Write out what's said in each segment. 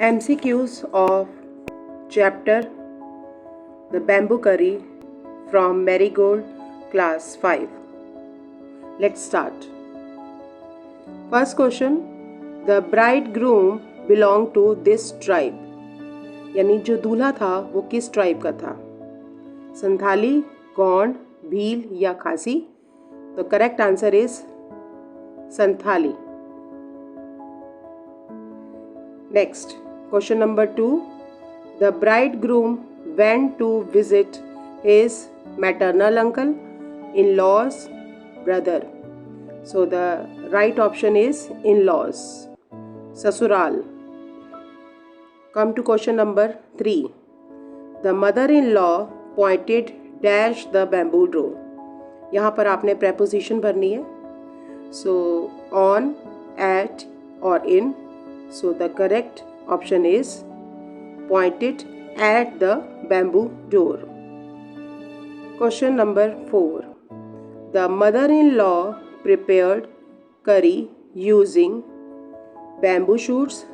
MCQs of chapter The Bamboo Curry from Marigold, class 5. Let's start. First question. The bridegroom belonged to this tribe. यानी जो दूल्हा था वो किस tribe का था? संथाली, गोंड, भील या खासी? तो correct answer is Santhali. Next, question number 2. The bridegroom went to visit his maternal uncle, in-laws, brother. So the right option is in-laws, sasural. Come to question number 3. The mother-in-law pointed dash the bamboo drawer. यहाँ पर आपने preposition भरनी है. So on, at or in. So the correct option is pointed at the bamboo door. Question number 4. The mother-in-law prepared curry using bamboo shoots,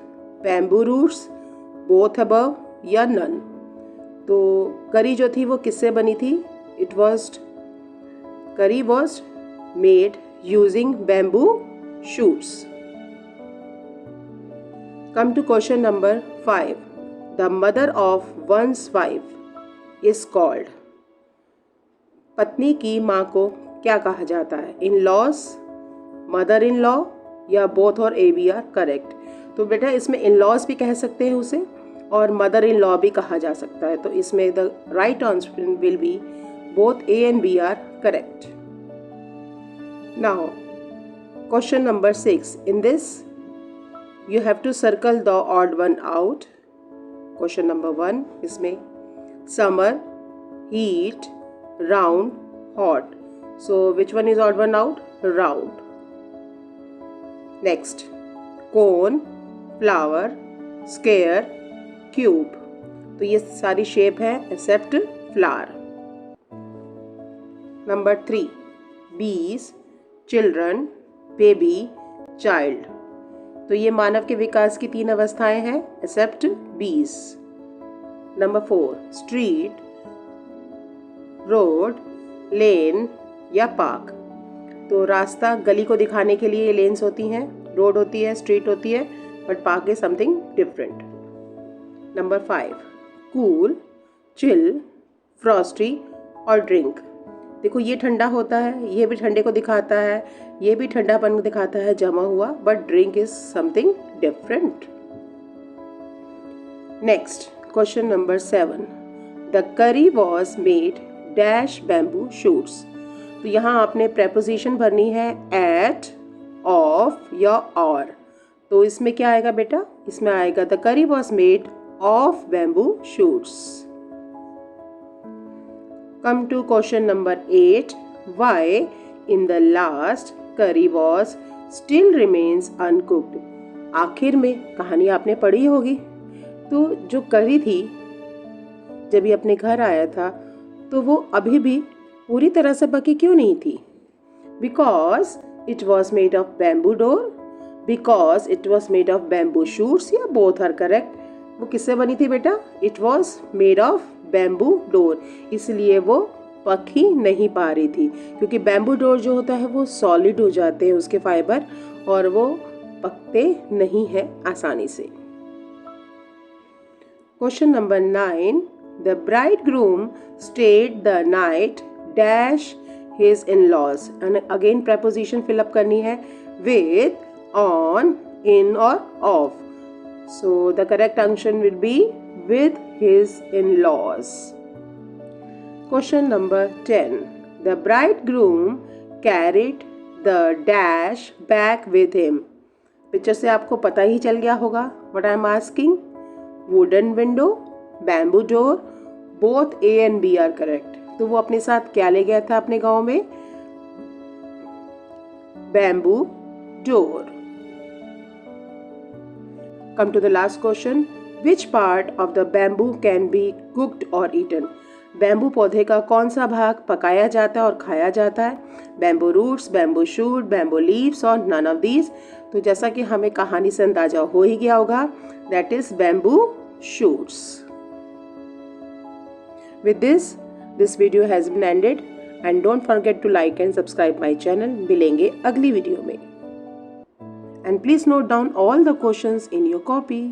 bamboo roots, both above या none. तो करी जो थी वो किससे बनी थी? Curry was made using bamboo shoots. Come to question number 5. The mother of one's wife is called. पत्नी की माँ को क्या कहा जाता है? In-laws, mother-in-law या both और A, B are correct. तो बेटा इसमें in-laws भी कह सकते हैं उसे और mother-in-law भी कहा जा सकता है. तो इसमें the right answer will be both A and B are correct. Now, question number 6. In this, you have to circle the odd one out. Question number 1 इसमें summer, heat, round, hot. So which one is odd one out? Round. Next, cone, flower, square, cube. तो ये सारी shape है except flower. Number 3, bees, children, baby, child. तो ये मानव के विकास की 3 अवस्थाएं हैं एक्सेप्ट बीज. नंबर 4, स्ट्रीट, रोड, लेन या पार्क. तो रास्ता गली को दिखाने के लिए लेन्स होती हैं, रोड होती है, स्ट्रीट होती है, but park is something different. Number 5, cool, chill, Frosty और ड्रिंक. देखो ये ठंडा होता है, ये भी ठंडे को दिखाता है, ये भी ठंडापन को दिखाता है जमा हुआ, but drink is something different. Next, question number 7. The करी was made dash bamboo shoots. तो यहाँ आपने प्रेपोजिशन भरनी है एट, ऑफ या और. तो इसमें क्या आएगा बेटा? इसमें आएगा द करी was made of bamboo shoots. Come to question number 8. Why in the last curry was still remains uncooked? आखिर में कहानी आपने पढ़ी होगी. तो जो करी थी जब ये अपने घर आया था तो वो अभी भी पूरी तरह से पकी क्यों नहीं थी? Because it was made of bamboo door, because it was made of bamboo shoots या both are correct. वो किससे बनी थी बेटा? It was made of bamboo door. इसलिए वो पक ही नहीं पा रही थी क्योंकि बैम्बू डोर जो होता है वो सॉलिड हो जाते हैं उसके फाइबर और वो पकते नहीं हैं आसानी से. Question number 9. The bridegroom stayed the night dash his in-laws. And again preposition fill up करनी है विद, ऑन, इन और of. So the correct answer will be with his in-laws. Question number 10. The bridegroom carried the dash back with him. Picture से आपको पता ही चल गया होगा. What I am asking? Wooden window, bamboo door, both A and B are correct. तो वो अपने साथ क्या ले गया था अपने गांव में? Bamboo door. Come to the last question. Which part of the bamboo can be cooked or eaten? Bamboo पौधे का कौन सा भाग पकाया जाता है और खाया जाता है? Bamboo roots, bamboo shoot, bamboo leaves और नन ऑफ दीज. तो जैसा कि हमें कहानी से अंदाजा हो ही गया होगा, that is bamboo shoots. With this video has been ended and don't forget to like and subscribe my channel. मिलेंगे अगली वीडियो में. And please note down all the questions in your copy.